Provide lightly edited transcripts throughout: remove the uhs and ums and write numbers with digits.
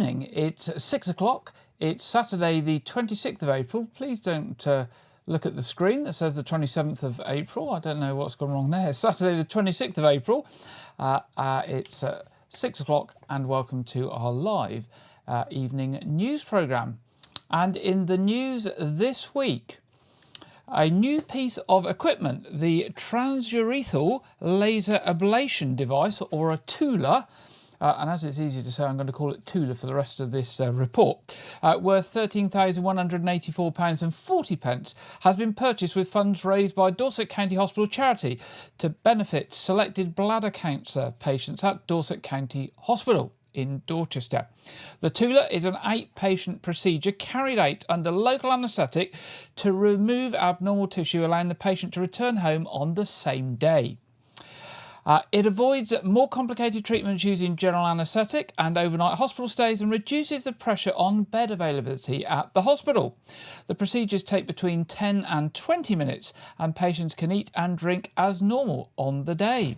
evening. It's 6 o'clock. It's Saturday the 26th of April. Please don't look at the screen that says the 27th of April. I don't know what's gone wrong there. Saturday the 26th of April. It's 6 o'clock and welcome to our live evening news programme. And in the news this week, a new piece of equipment, the transurethral laser ablation device, or a TULA, and as it's easy to say, I'm going to call it TULA for the rest of this report, worth £13,184.40, has been purchased with funds raised by Dorset County Hospital charity to benefit selected bladder cancer patients at Dorset County Hospital in Dorchester. The TULA is an 8-patient procedure carried out under local anaesthetic to remove abnormal tissue, allowing the patient to return home on the same day. It avoids more complicated treatments using general anaesthetic and overnight hospital stays and reduces the pressure on bed availability at the hospital. The procedures take between 10 and 20 minutes and patients can eat and drink as normal on the day.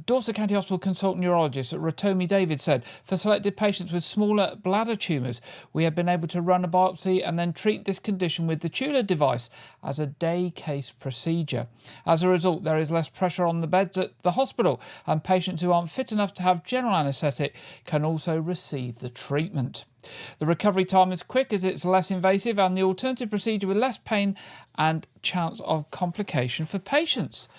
Dorset County Hospital consultant neurologist Ratomi David said, for selected patients with smaller bladder tumours, we have been able to run a biopsy and then treat this condition with the TULA device as a day case procedure. As a result, there is less pressure on the beds at the hospital, and patients who aren't fit enough to have general anaesthetic can also receive the treatment. The recovery time is quick as it's less invasive and the alternative procedure with less pain and chance of complication for patients.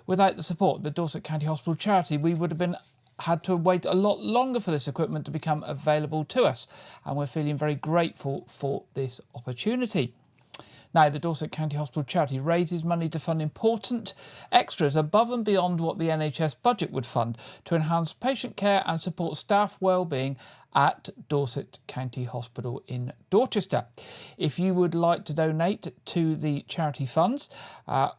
Without the support of the Dorset County Hospital charity, we would have had to wait a lot longer for this equipment to become available to us, and we're feeling very grateful for this opportunity. Now, the Dorset County Hospital charity raises money to fund important extras above and beyond what the NHS budget would fund to enhance patient care and support staff wellbeing at Dorset County Hospital in Dorchester. If you would like to donate to the charity funds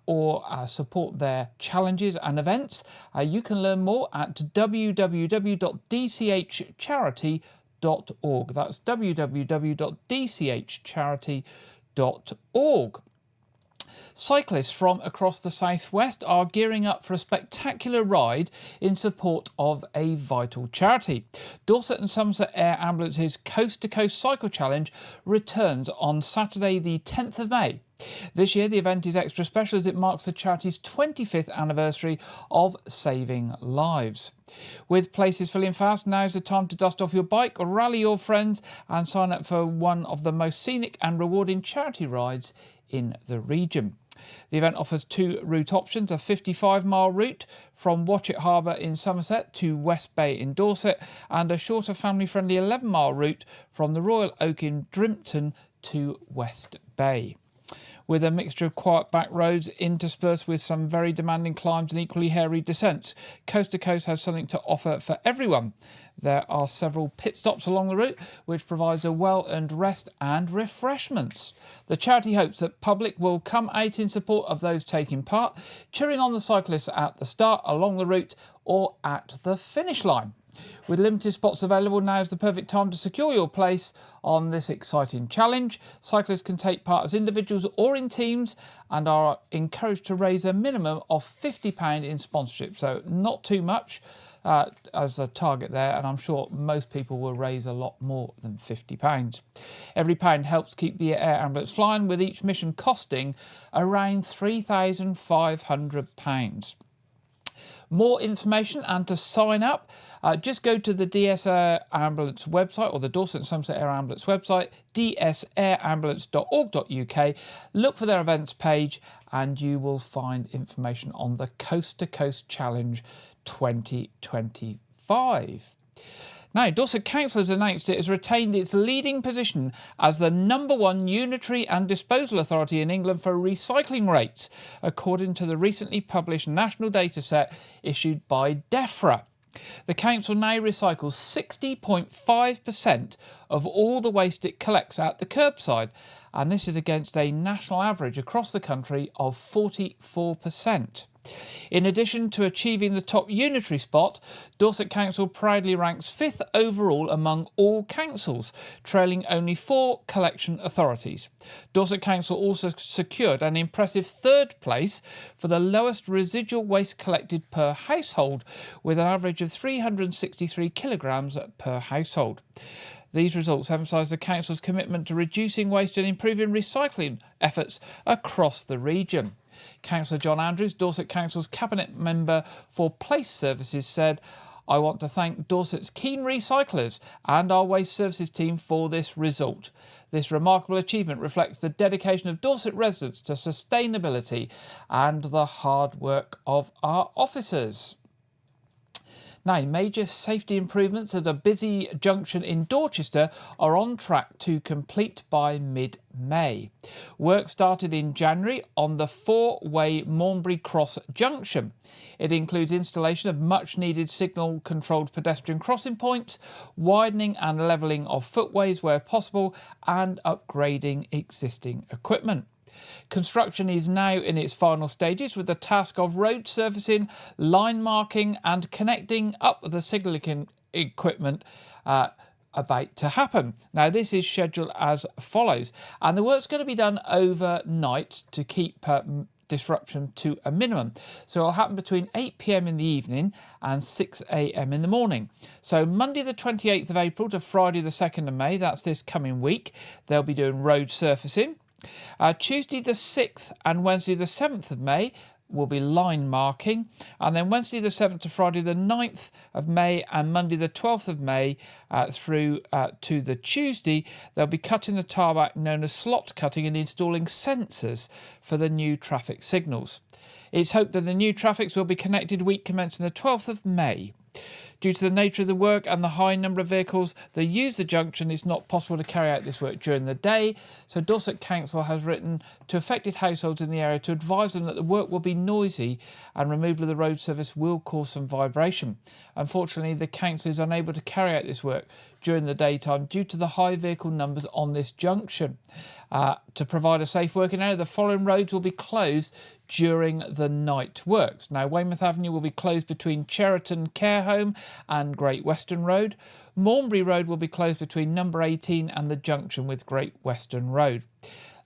or support their challenges and events, you can learn more at www.dchcharity.org. That's www.dchcharity.org. Cyclists from across the southwest are gearing up for a spectacular ride in support of a vital charity. Dorset and Somerset Air Ambulance's Coast to Coast Cycle Challenge returns on Saturday the 10th of May. This year the event is extra special as it marks the charity's 25th anniversary of saving lives. With places filling fast, now's the time to dust off your bike or rally your friends and sign up for one of the most scenic and rewarding charity rides in the region. The event offers 2 route options, a 55-mile route from Watchet Harbour in Somerset to West Bay in Dorset, and a shorter family-friendly 11-mile route from the Royal Oak in Drimpton to West Bay. With a mixture of quiet back roads interspersed with some very demanding climbs and equally hairy descents, Coast to Coast has something to offer for everyone. There are several pit stops along the route, which provides a well-earned rest and refreshments. The charity hopes that public will come out in support of those taking part, cheering on the cyclists at the start, along the route or at the finish line. With limited spots available, now is the perfect time to secure your place on this exciting challenge. Cyclists can take part as individuals or in teams and are encouraged to raise a minimum of £50 in sponsorship, so not too much as a target there, and I'm sure most people will raise a lot more than £50. Every pound helps keep the air ambulance flying, with each mission costing around £3,500. More information and to sign up, just go to the DS Air Ambulance website, or the Dorset and Somerset Air Ambulance website, dsAirambulance.org.uk. Look for their events page and you will find information on the Coast to Coast Challenge 2025. Now, Dorset Council has announced it has retained its leading position as the #1 unitary and disposal authority in England for recycling rates, according to the recently published national data set issued by DEFRA. The council now recycles 60.5% of all the waste it collects at the curbside, and this is against a national average across the country of 44%. In addition to achieving the top unitary spot, Dorset Council proudly ranks 5th overall among all councils, trailing only 4 collection authorities. Dorset Council also secured an impressive 3rd place for the lowest residual waste collected per household, with an average of 363 kilograms per household. These results emphasise the Council's commitment to reducing waste and improving recycling efforts across the region. Councillor John Andrews, Dorset Council's Cabinet Member for Place Services, said, "I want to thank Dorset's keen recyclers and our waste services team for this result. This remarkable achievement reflects the dedication of Dorset residents to sustainability and the hard work of our officers." Now, major safety improvements at a busy junction in Dorchester are on track to complete by mid-May. Work started in January on the 4-way Mornbury Cross junction. It includes installation of much-needed signal-controlled pedestrian crossing points, widening and levelling of footways where possible, and upgrading existing equipment. Construction is now in its final stages, with the task of road surfacing, line marking and connecting up the signalling equipment about to happen. Now, this is scheduled as follows, and the work's going to be done overnight to keep disruption to a minimum. So it'll happen between 8 p.m. in the evening and 6 a.m. in the morning. So Monday the 28th of April to Friday the 2nd of May, that's this coming week, they'll be doing road surfacing. Tuesday the 6th and Wednesday the 7th of May will be line marking, and then Wednesday the 7th to Friday the 9th of May and Monday the 12th of May through to the Tuesday, they'll be cutting the tarmac known as slot cutting and installing sensors for the new traffic signals. It's hoped that the new traffics will be connected week commencing the 12th of May. Due to the nature of the work and the high number of vehicles that use the junction, it's not possible to carry out this work during the day. So Dorset Council has written to affected households in the area to advise them that the work will be noisy and removal of the road surface will cause some vibration. Unfortunately, the council is unable to carry out this work during the daytime due to the high vehicle numbers on this junction. To provide a safe working area, the following roads will be closed during the night works. Now, Weymouth Avenue will be closed between Cheriton Care Home and Great Western Road. Mornbury Road will be closed between number 18 and the junction with Great Western Road.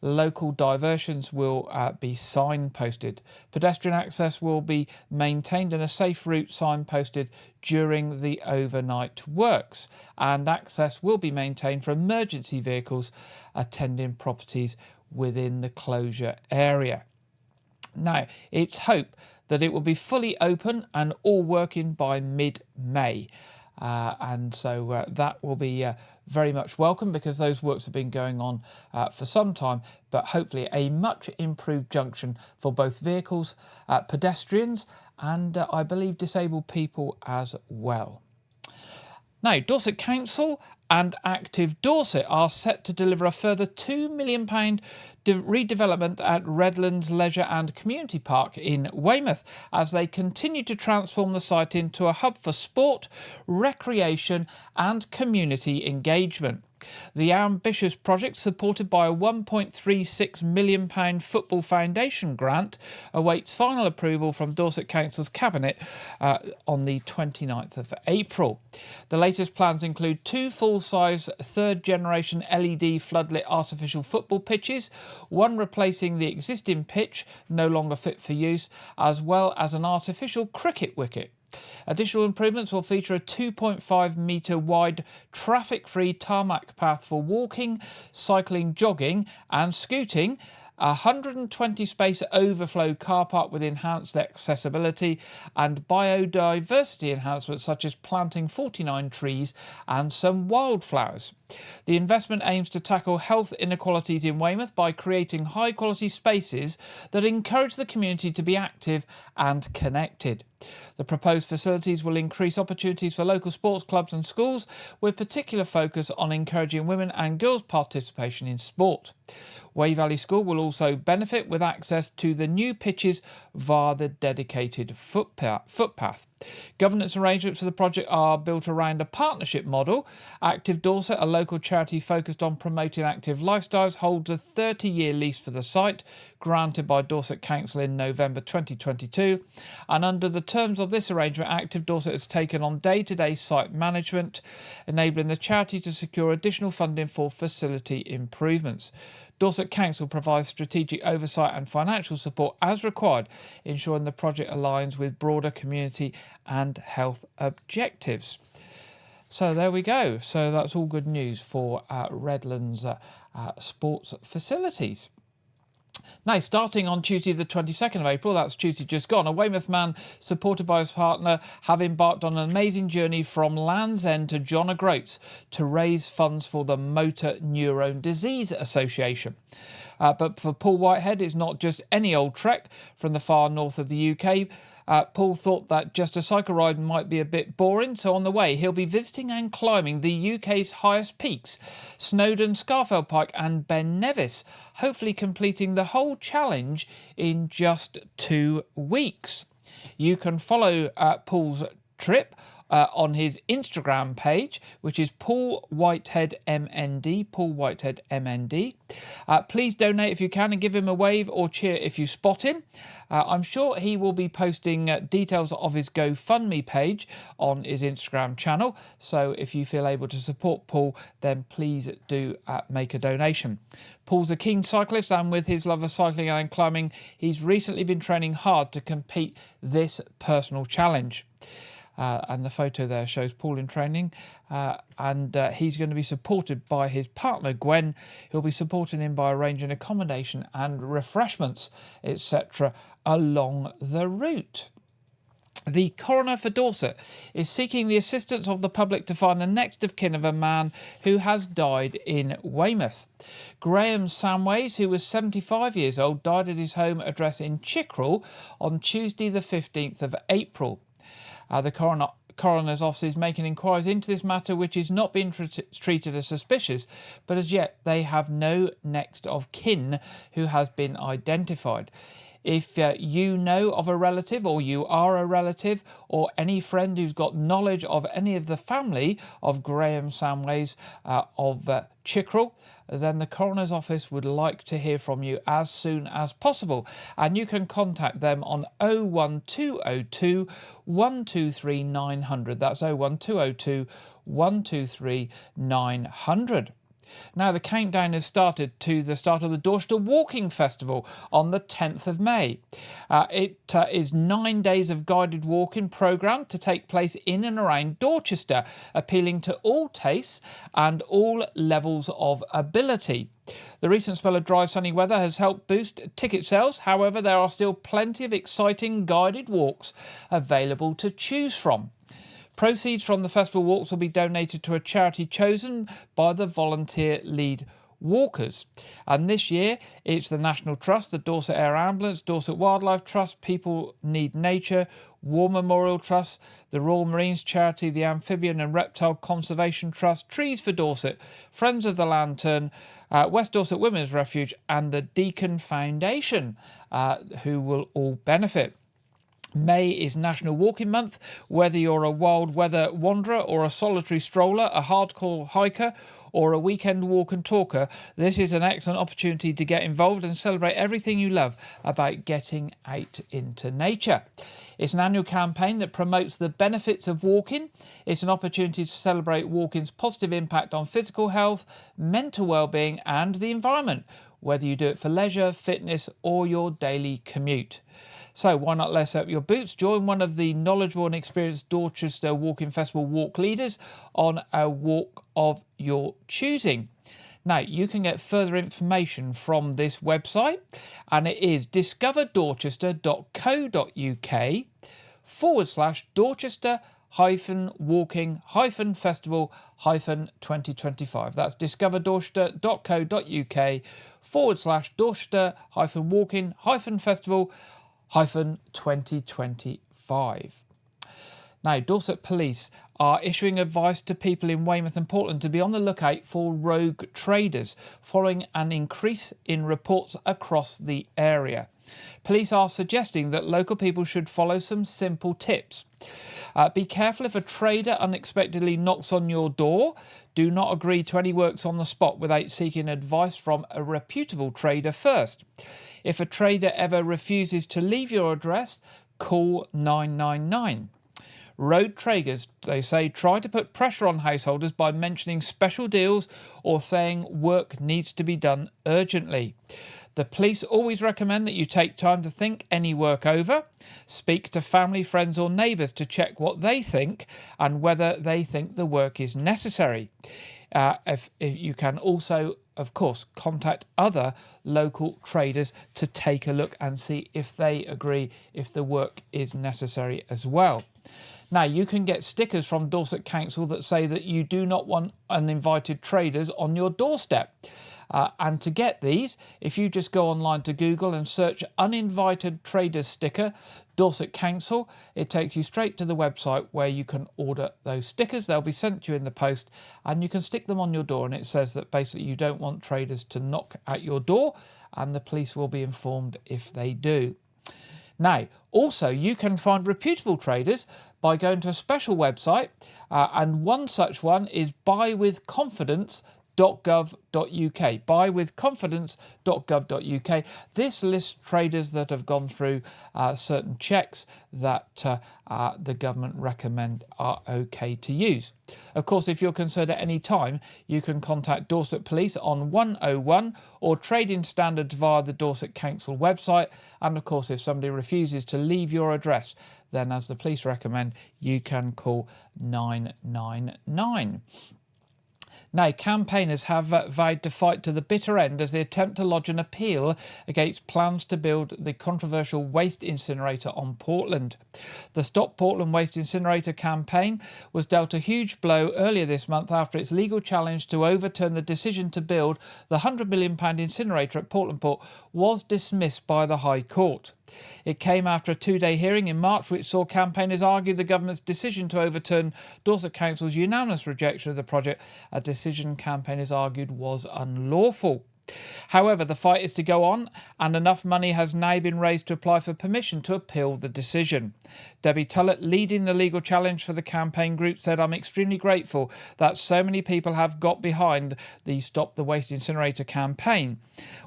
Local diversions will be signposted. Pedestrian access will be maintained and a safe route signposted during the overnight works, and access will be maintained for emergency vehicles attending properties within the closure area. Now, it's hoped that it will be fully open and all working by mid-May. And so that will be very much welcome, because those works have been going on for some time, but hopefully a much improved junction for both vehicles, pedestrians and I believe disabled people as well. Now, Dorset Council and Active Dorset are set to deliver a further £2 million redevelopment at Redlands Leisure and Community Park in Weymouth, as they continue to transform the site into a hub for sport, recreation and community engagement. The ambitious project, supported by a £1.36 million Football Foundation grant, awaits final approval from Dorset Council's Cabinet on the 29th of April. The latest plans include 2 full-size third-generation LED floodlit artificial football pitches, one replacing the existing pitch, no longer fit for use, as well as an artificial cricket wicket. Additional improvements will feature a 2.5 metre wide traffic-free tarmac path for walking, cycling, jogging and scooting, a 120 space overflow car park with enhanced accessibility and biodiversity enhancements such as planting 49 trees and some wildflowers. The investment aims to tackle health inequalities in Weymouth by creating high quality spaces that encourage the community to be active and connected. The proposed facilities will increase opportunities for local sports clubs and schools, with particular focus on encouraging women and girls' participation in sport. Wey Valley School will also benefit with access to the new pitches via the dedicated footpath. Governance arrangements for the project are built around a partnership model. Active Dorset, a local charity focused on promoting active lifestyles, holds a 30-year lease for the site, granted by Dorset Council in November 2022. And under the terms of this arrangement, Active Dorset has taken on day-to-day site management, enabling the charity to secure additional funding for facility improvements. Dorset Council provides strategic oversight and financial support as required, ensuring the project aligns with broader community and health objectives. So there we go. So that's all good news for Redlands sports facilities. Now, starting on Tuesday the 22nd of April, that's Tuesday just gone, a Weymouth man supported by his partner have embarked on an amazing journey from Land's End to John O'Groats to raise funds for the Motor Neurone Disease Association. But for Paul Whitehead, it's not just any old trek from the far north of the UK. Paul thought that just a cycle ride might be a bit boring, so on the way he'll be visiting and climbing the UK's highest peaks, Snowdon, Scafell Pike and Ben Nevis, hopefully completing the whole challenge in just 2 weeks. You can follow Paul's trip on his Instagram page, which is Paul Whitehead MND. Paul Whitehead MND. Please donate if you can and give him a wave or cheer if you spot him. I'm sure he will be posting details of his GoFundMe page on his Instagram channel. So if you feel able to support Paul, then please do make a donation. Paul's a keen cyclist, and with his love of cycling and climbing, he's recently been training hard to complete this personal challenge. And the photo there shows Paul in training, and he's going to be supported by his partner Gwen, who'll be supporting him by arranging accommodation and refreshments, etc. along the route. The coroner for Dorset is seeking the assistance of the public to find the next of kin of a man who has died in Weymouth. Graham Samways, who was 75 years old, died at his home address in Chickerell on Tuesday the 15th of April. The coroner's office is making inquiries into this matter, which is not being treated as suspicious, but as yet they have no next of kin who has been identified. If you know of a relative, or you are a relative, or any friend who's got knowledge of any of the family of Graham Samways of Chickerell, then the coroner's office would like to hear from you as soon as possible, and you can contact them on 01202 123 900. That's 01202 123 900. Now, the countdown has started to the start of the Dorchester Walking Festival on the 10th of May. It is 9 days of guided walking programme to take place in and around Dorchester, appealing to all tastes and all levels of ability. The recent spell of dry, sunny weather has helped boost ticket sales. However, there are still plenty of exciting guided walks available to choose from. Proceeds from the festival walks will be donated to a charity chosen by the volunteer lead walkers. And this year, it's the National Trust, the Dorset Air Ambulance, Dorset Wildlife Trust, People Need Nature, War Memorial Trust, the Royal Marines Charity, the Amphibian and Reptile Conservation Trust, Trees for Dorset, Friends of the Lantern, West Dorset Women's Refuge and the Deacon Foundation, who will all benefit. May is National Walking Month. Whether you're a wild weather wanderer or a solitary stroller, a hardcore hiker or a weekend walk and talker, this is an excellent opportunity to get involved and celebrate everything you love about getting out into nature. It's an annual campaign that promotes the benefits of walking. It's an opportunity to celebrate walking's positive impact on physical health, mental well-being and the environment, whether you do it for leisure, fitness or your daily commute. So why not lace up your boots? Join one of the knowledgeable and experienced Dorchester Walking Festival walk leaders on a walk of your choosing. Now, you can get further information from this website, and it is discoverdorchester.co.uk/walking-festival-2025. That's discoverdorchester.co.uk/Dorchester-walking-festival-2025. Now, Dorset Police are issuing advice to people in Weymouth and Portland to be on the lookout for rogue traders following an increase in reports across the area. Police are suggesting that local people should follow some simple tips. Be careful if a trader unexpectedly knocks on your door. Do not agree to any works on the spot without seeking advice from a reputable trader first. If a trader ever refuses to leave your address, call 999. Road traders, they say, try to put pressure on householders by mentioning special deals or saying work needs to be done urgently. The police always recommend that you take time to think any work over. Speak to family, friends or neighbours to check what they think and whether they think the work is necessary. If you can also, of course, contact other local traders to take a look and see if they agree if the work is necessary as well. Now, you can get stickers from Dorset Council that say that you do not want uninvited traders on your doorstep. And to get these, if you just go online to Google and search uninvited traders sticker, Dorset Council, it takes you straight to the website where you can order those stickers. They'll be sent to you in the post and you can stick them on your door, and it says that basically you don't want traders to knock at your door, and the police will be informed if they do. Now, also, you can find reputable traders by going to a special website, and one such one is buywithconfidence.gov.uk. buywithconfidence.gov.uk. This lists traders that have gone through certain checks that the government recommend are okay to use. Of course, if you're concerned at any time, you can contact Dorset Police on 101 or Trading Standards via the Dorset Council website. And of course, if somebody refuses to leave your address, then as the police recommend, you can call 999. Now, campaigners have vowed to fight to the bitter end as they attempt to lodge an appeal against plans to build the controversial waste incinerator on Portland. The Stop Portland Waste Incinerator campaign was dealt a huge blow earlier this month after its legal challenge to overturn the decision to build the £100 million incinerator at Portland Port was dismissed by the High Court. It came after a two-day hearing in March which saw campaigners argue the government's decision to overturn Dorset Council's unanimous rejection of the project, a decision campaigners argued was unlawful. However, the fight is to go on, and enough money has now been raised to apply for permission to appeal the decision. Debbie Tullett, leading the legal challenge for the campaign group, said, "I'm extremely grateful that so many people have got behind the Stop the Waste Incinerator campaign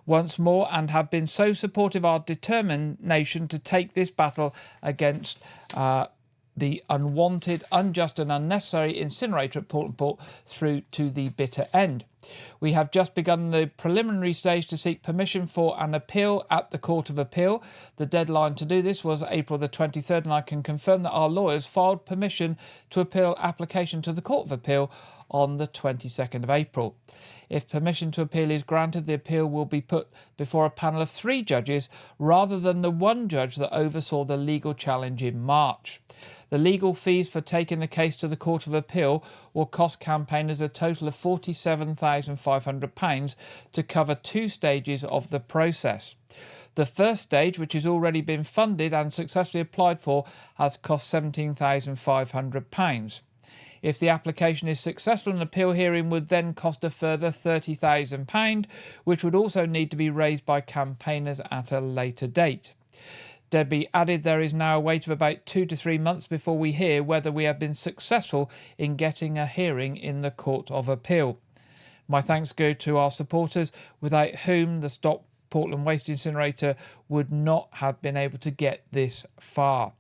once more and have been so supportive of our determination to take this battle against the unwanted, unjust and unnecessary incinerator at Portland Port through to the bitter end. We have just begun the preliminary stage to seek permission for an appeal at the Court of Appeal. The deadline to do this was April the 23rd, and I can confirm that our lawyers filed permission to appeal application to the Court of Appeal on the 22nd of April. If permission to appeal is granted, the appeal will be put before a panel of 3 judges rather than the 1 judge that oversaw the legal challenge in March. The legal fees for taking the case to the Court of Appeal will cost campaigners a total of £47,500 to cover 2 stages of the process. The first stage, which has already been funded and successfully applied for, has cost £17,500. If the application is successful, an appeal hearing would then cost a further £30,000, which would also need to be raised by campaigners at a later date. Debbie added there is now a wait of about 2 to 3 months before we hear whether we have been successful in getting a hearing in the Court of Appeal. My thanks go to our supporters, without whom the Stop Portland Waste Incinerator would not have been able to get this far.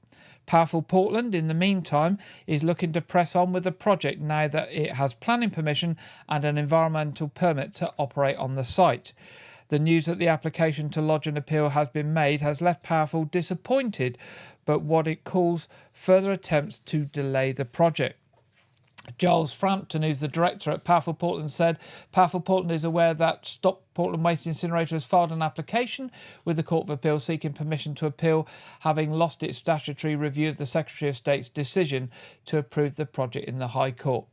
Powerful Portland, in the meantime, is looking to press on with the project now that it has planning permission and an environmental permit to operate on the site. The news that the application to lodge an appeal has been made has left Powerful disappointed, but what it calls further attempts to delay the project. Giles Frampton, who's the director at Powerful Portland, said Powerful Portland is aware that Stop Portland Waste Incinerator has filed an application with the Court of Appeal seeking permission to appeal, having lost its statutory review of the Secretary of State's decision to approve the project in the High Court.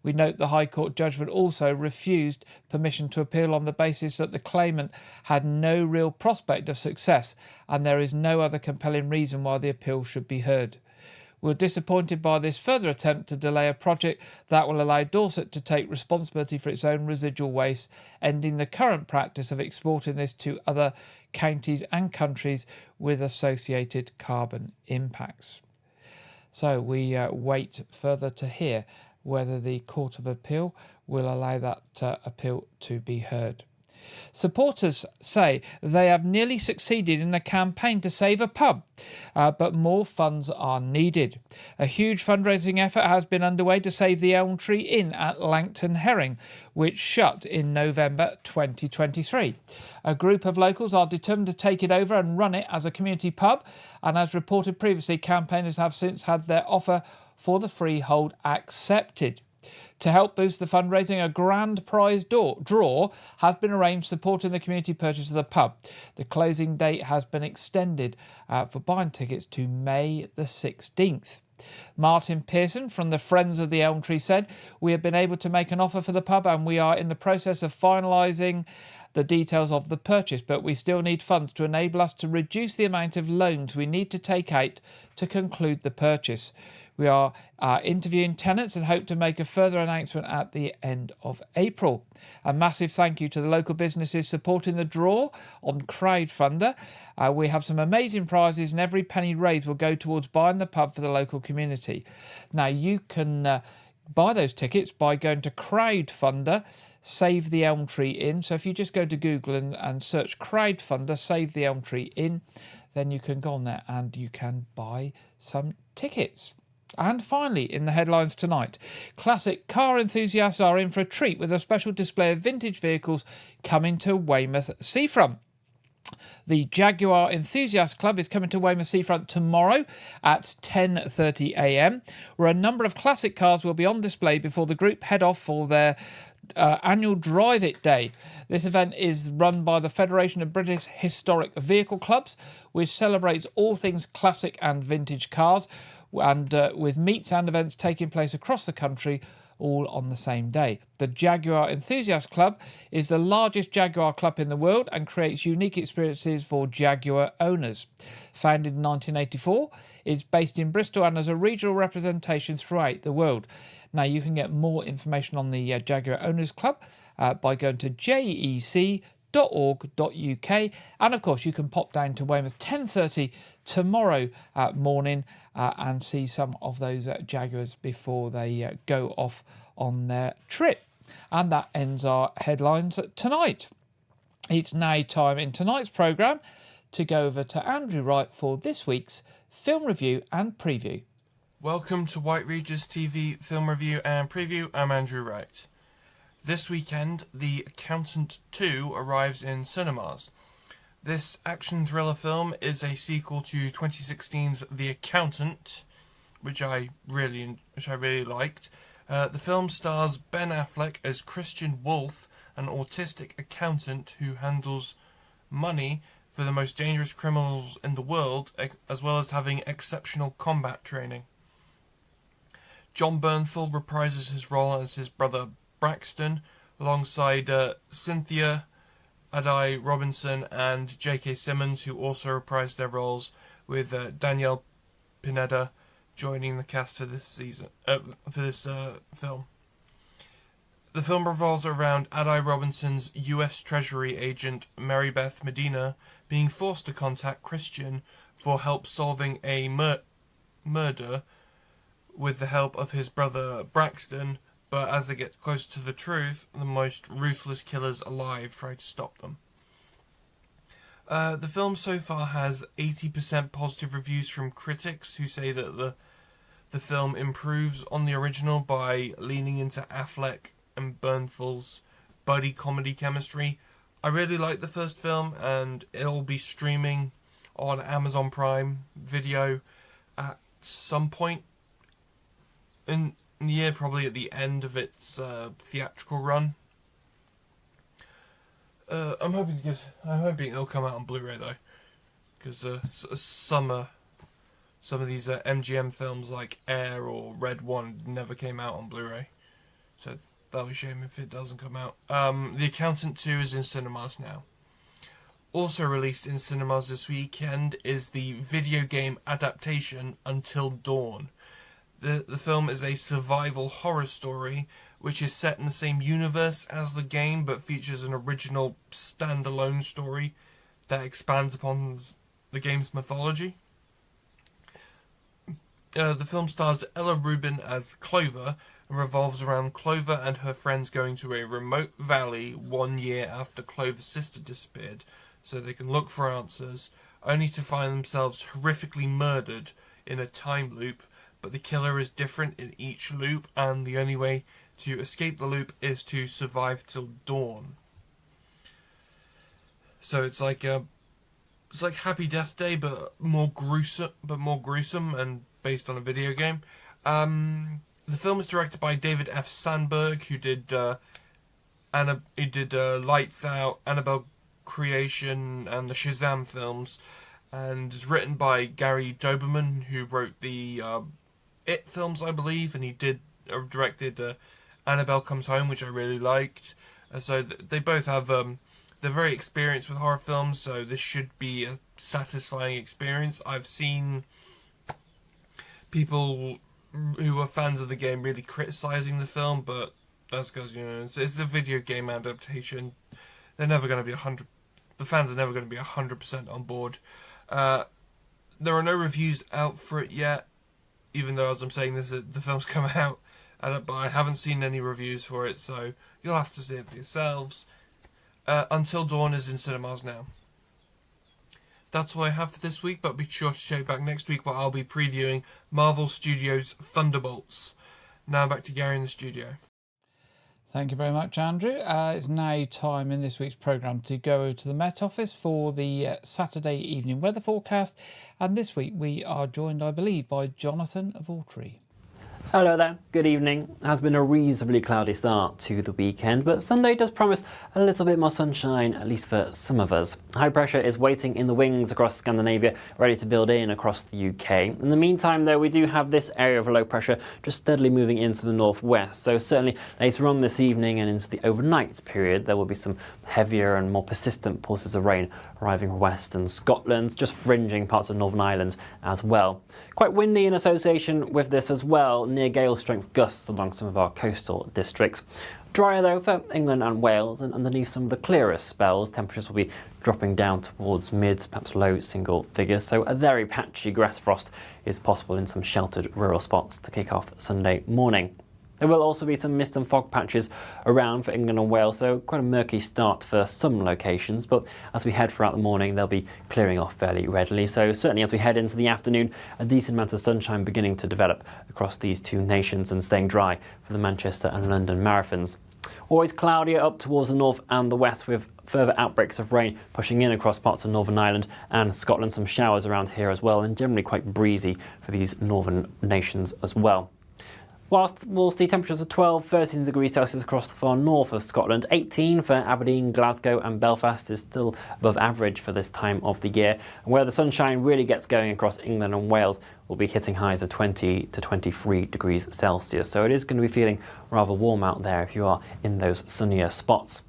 We note the High Court judgment also refused permission to appeal on the basis that the claimant had no real prospect of success and there is no other compelling reason why the appeal should be heard. We're disappointed by this further attempt to delay a project that will allow Dorset to take responsibility for its own residual waste, ending the current practice of exporting this to other counties and countries with associated carbon impacts. So we wait further to hear whether the Court of Appeal will allow that appeal to be heard. Supporters say they have nearly succeeded in a campaign to save a pub, but more funds are needed. A huge fundraising effort has been underway to save the Elm Tree Inn at Langton Herring, which shut in November 2023. A group of locals are determined to take it over and run it as a community pub, and as reported previously, campaigners have since had their offer for the freehold accepted. To help boost the fundraising, a grand prize draw has been arranged supporting the community purchase of the pub. The closing date has been extended for buying tickets to May the 16th. Martin Pearson from the Friends of the Elm Tree said, "We have been able to make an offer for the pub and we are in the process of finalising the details of the purchase, but we still need funds to enable us to reduce the amount of loans we need to take out to conclude the purchase. We are interviewing tenants and hope to make a further announcement at the end of April." A massive thank you to the local businesses supporting the draw on crowdfunder. We have some amazing prizes and every penny raised will go towards buying the pub for the local community. Now you can buy those tickets by going to crowdfunder Save the Elm Tree Inn. So if you just go to Google and search crowdfunder Save the Elm Tree Inn, then you can go on there and you can buy some tickets. And finally, in the headlines tonight, classic car enthusiasts are in for a treat with a special display of vintage vehicles coming to Weymouth Seafront. The Jaguar Enthusiast Club is coming to Weymouth Seafront tomorrow at 10:30 a.m, where a number of classic cars will be on display before the group head off for their annual Drive It Day. This event is run by the Federation of British Historic Vehicle Clubs, which celebrates all things classic and vintage cars, and with meets and events taking place across the country all on the same day. The Jaguar Enthusiast Club is the largest Jaguar club in the world and creates unique experiences for Jaguar owners. Founded in 1984, it's based in Bristol and has a regional representation throughout the world. Now you can get more information on the Jaguar Owners Club by going to jec.org.uk, and of course you can pop down to Weymouth 10:30 tomorrow morning and see some of those Jaguars before they go off on their trip. And that ends our headlines tonight. It's now time in tonight's programme to go over to Andrew Wright for this week's film review and preview. Welcome to White Regis TV film review and preview. I'm Andrew Wright. This weekend, The Accountant 2 arrives in cinemas. This action thriller film is a sequel to 2016's The Accountant, which I really liked. The film stars Ben Affleck as Christian Wolf, an autistic accountant who handles money for the most dangerous criminals in the world, as well as having exceptional combat training. John Bernthal reprises his role as his brother Braxton, alongside Cynthia Addai-Robinson and J.K. Simmons, who also reprised their roles, with Danielle Pineda joining the cast for this film. The film revolves around Addai-Robinson's U.S. Treasury agent Mary Beth Medina being forced to contact Christian for help solving a murder with the help of his brother Braxton, but as they get closer to the truth, the most ruthless killers alive try to stop them. The film so far has 80% positive reviews from critics who say that the film improves on the original by leaning into Affleck and Bernthal's buddy comedy chemistry. I really like the first film, and it'll be streaming on Amazon Prime Video at some point in the year, probably at the end of its theatrical run. I'm hoping it'll come out on Blu-ray though, because some of these MGM films like Air or Red One never came out on Blu-ray, so that'll be a shame if it doesn't come out. The Accountant 2 is in cinemas now. Also released in cinemas this weekend is the video game adaptation Until Dawn. The film is a survival horror story which is set in the same universe as the game but features an original standalone story that expands upon the game's mythology. The film stars Ella Rubin as Clover and revolves around Clover and her friends going to a remote valley 1 year after Clover's sister disappeared so they can look for answers, only to find themselves horrifically murdered in a time loop, but the killer is different in each loop and the only way to escape the loop is to survive till dawn. So it's like Happy Death Day but more gruesome and based on a video game. The film is directed by David F. Sandberg, who did Lights Out, Annabelle Creation, and the Shazam films, and is written by Gary Doberman, who wrote the It films, I believe, and he directed Annabelle Comes Home, which I really liked. So they both have they're very experienced with horror films, so this should be a satisfying experience. I've seen people who are fans of the game really criticising the film, but that's because, you know, it's a video game adaptation. They're never going to be 100. The fans are never going to be 100% on board. There are no reviews out for it yet, even though, as I'm saying this, the film's come out, but I haven't seen any reviews for it, so you'll have to see it for yourselves. Until Dawn is in cinemas now. That's all I have for this week, but be sure to check back next week where I'll be previewing Marvel Studios' Thunderbolts. Now back to Gary in the studio. Thank you very much, Andrew. It's now time in this week's programme to go to the Met Office for the Saturday evening weather forecast. And this week we are joined, I believe, by Jonathan of Autry. Hello there, good evening. It has been a reasonably cloudy start to the weekend, but Sunday does promise a little bit more sunshine, at least for some of us. High pressure is waiting in the wings across Scandinavia, ready to build in across the UK. In the meantime, though, we do have this area of low pressure just steadily moving into the northwest, so certainly later on this evening and into the overnight period, there will be some heavier and more persistent pulses of rain arriving from western Scotland, just fringing parts of Northern Ireland as well. Quite windy in association with this as well, near gale strength gusts along some of our coastal districts. Drier though for England and Wales, and underneath some of the clearest spells, temperatures will be dropping down towards mid, perhaps low single figures, so a very patchy grass frost is possible in some sheltered rural spots to kick off Sunday morning. There will also be some mist and fog patches around for England and Wales, so quite a murky start for some locations, but as we head throughout the morning they'll be clearing off fairly readily. So certainly as we head into the afternoon, a decent amount of sunshine beginning to develop across these two nations and staying dry for the Manchester and London marathons. Always cloudier up towards the north and the west, with further outbreaks of rain pushing in across parts of Northern Ireland and Scotland. Some showers around here as well, and generally quite breezy for these northern nations as well. Whilst we'll see temperatures of 12, 13 degrees Celsius across the far north of Scotland, 18 for Aberdeen, Glasgow and Belfast is still above average for this time of the year. And where the sunshine really gets going across England and Wales, we'll be hitting highs of 20 to 23 degrees Celsius. So it is going to be feeling rather warm out there if you are in those sunnier spots.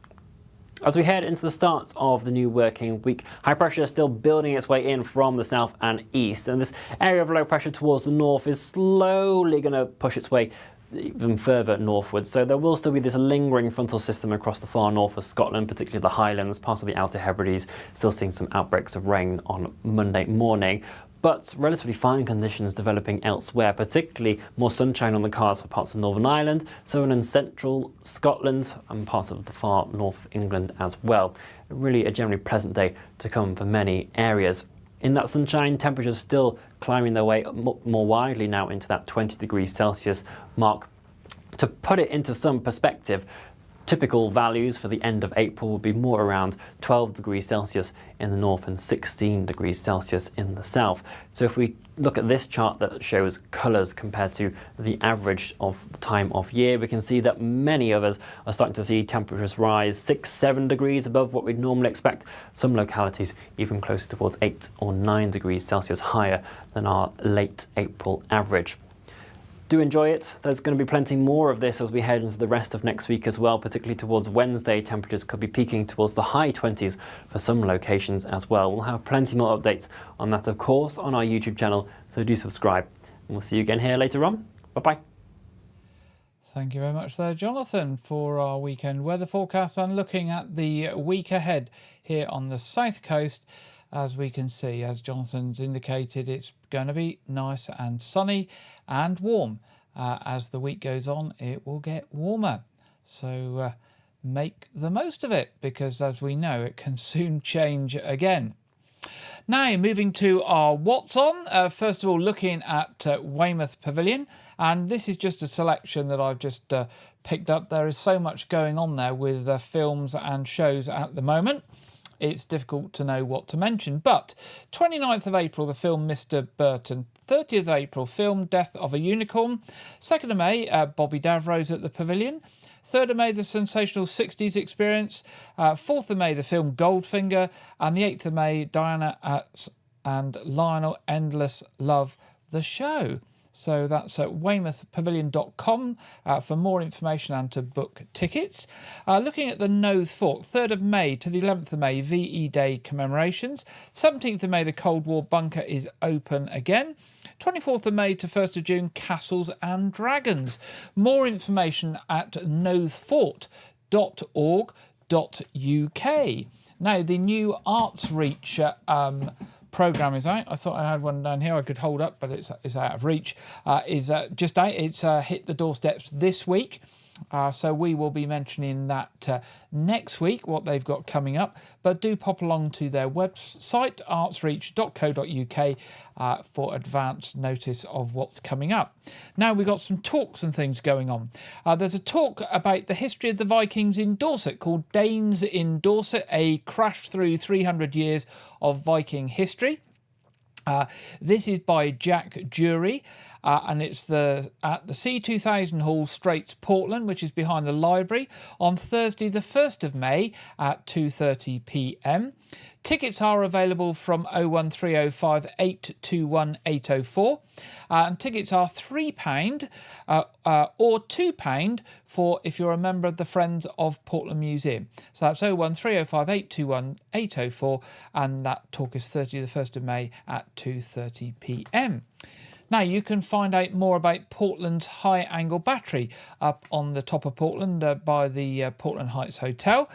As we head into the start of the new working week, high pressure is still building its way in from the south and east, and this area of low pressure towards the north is slowly going to push its way even further northwards. So there will still be this lingering frontal system across the far north of Scotland, particularly the Highlands, part of the Outer Hebrides, still seeing some outbreaks of rain on Monday morning. But relatively fine conditions developing elsewhere, particularly more sunshine on the cards for parts of Northern Ireland, southern and central Scotland and parts of the far north of England as well. Really a generally pleasant day to come for many areas. In that sunshine, temperatures still climbing their way more widely now into that 20 degrees Celsius mark. To put it into some perspective, typical values for the end of April will be more around 12 degrees Celsius in the north and 16 degrees Celsius in the south. So if we look at this chart that shows colours compared to the average of time of year, we can see that many of us are starting to see temperatures rise 6-7 degrees above what we'd normally expect. Some localities even closer towards 8 or 9 degrees Celsius higher than our late April average. Do enjoy it. There's going to be plenty more of this as we head into the rest of next week as well, particularly towards Wednesday. Temperatures could be peaking towards the high 20s for some locations as well. We'll have plenty more updates on that, of course, on our YouTube channel, so do subscribe. And we'll see you again here later on. Bye-bye. Thank you very much there, Jonathan, for our weekend weather forecast and looking at the week ahead here on the south coast. As we can see, as Jonathan's indicated, it's going to be nice and sunny and warm. As the week goes on, it will get warmer. So make the most of it, because as we know, it can soon change again. Now, moving to our What's On. First of all, looking at Weymouth Pavilion. And this is just a selection that I've just picked up. There is so much going on there with films and shows at the moment. It's difficult to know what to mention. But 29th of April, the film Mr. Burton. 30th of April, film Death of a Unicorn. 2nd of May, Bobby Davro's at the Pavilion. 3rd of May, the sensational 60s experience. 4th of May, the film Goldfinger. And the 8th of May, Diana and Lionel Endless Love, the show. So that's at weymouthpavilion.com for more information and to book tickets. Looking at the Nothe Fork, 3rd of May to the 11th of May, VE Day commemorations. 17th of May, the Cold War bunker is open again. 24th of May to 1st of June, Castles and Dragons. More information at nothefort.org.uk. Now, the new Arts Reach programme is out. I thought I had one down here I could hold up, but it's out of reach. Is just out. It's hit the doorsteps this week. So we will be mentioning that next week, what they've got coming up. But do pop along to their website, artsreach.co.uk, for advance notice of what's coming up. Now, we've got some talks and things going on. There's a talk about the history of the Vikings in Dorset called Danes in Dorset, a crash through 300 years of Viking history. This is by Jack Jury, and it's at the C2000 Hall, Straits, Portland, which is behind the library, on Thursday the 1st of May at 2:30 p.m. Tickets are available from 01305 821 804, and tickets are £3 or £2 for if you're a member of the Friends of Portland Museum. So that's 01305 821 804, and that talk is Thursday the 1st of May at 2:30 p.m. Now, you can find out more about Portland's High Angle Battery up on the top of Portland by the Portland Heights Hotel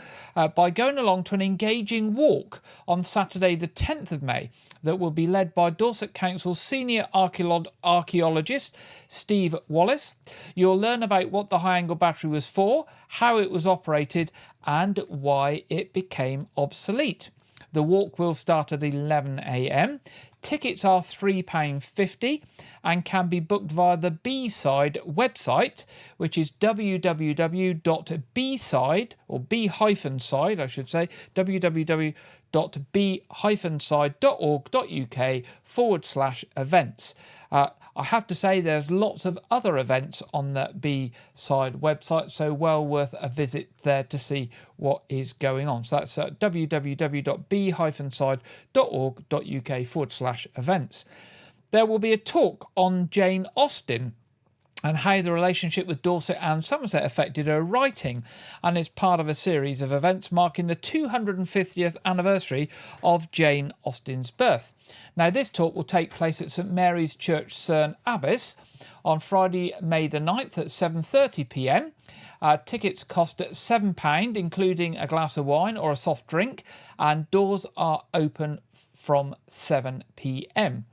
by going along to an engaging walk on Saturday the 10th of May that will be led by Dorset Council's senior archaeologist Steve Wallace. You'll learn about what the High Angle Battery was for, how it was operated and why it became obsolete. The walk will start at 11 a.m. Tickets are £3.50 and can be booked via the B-Side website, which is www.b-side, or b-side, I should say, www.b-side.org.uk/events. I have to say there's lots of other events on the B-Side website, so well worth a visit there to see what is going on. So that's www.b-side.org.uk/events. There will be a talk on Jane Austen and how the relationship with Dorset and Somerset affected her writing, and is part of a series of events marking the 250th anniversary of Jane Austen's birth. Now, this talk will take place at St Mary's Church, Cerne Abbas, on Friday, May the 9th at 7:30 p.m. Tickets cost £7, including a glass of wine or a soft drink, and doors are open from 7 p.m.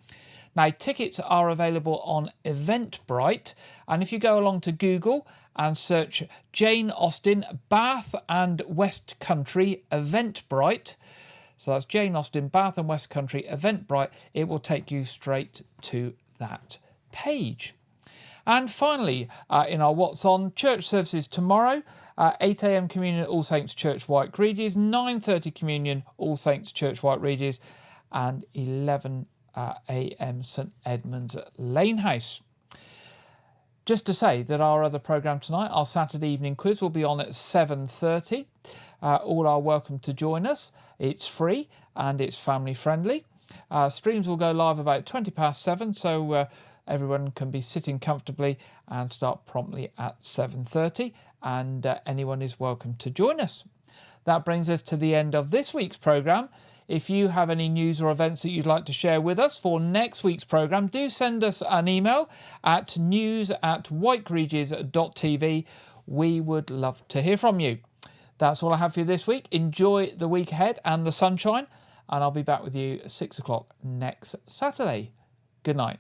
Now, tickets are available on Eventbrite, and if you go along to Google and search Jane Austen, Bath and West Country Eventbrite, so that's Jane Austen, Bath and West Country Eventbrite, it will take you straight to that page. And finally, in our What's On, church services tomorrow, 8 a.m. communion at All Saints Church, Wyke, Regis, 9:30 communion, All Saints Church, Wyke, Regis, and 11 a.m. St Edmund's Lanehouse. Just to say that our other programme tonight, our Saturday evening quiz, will be on at 7:30. All are welcome to join us. It's free and it's family friendly. Streams will go live about 7:20, so Everyone can be sitting comfortably and start promptly at 7:30, and anyone is welcome to join us. That brings us to the end of this week's programme. If you have any news or events that you'd like to share with us for next week's programme, do send us an email at news@wykeregis.tv. We would love to hear from you. That's all I have for you this week. Enjoy the week ahead and the sunshine, and I'll be back with you at 6 o'clock next Saturday. Good night.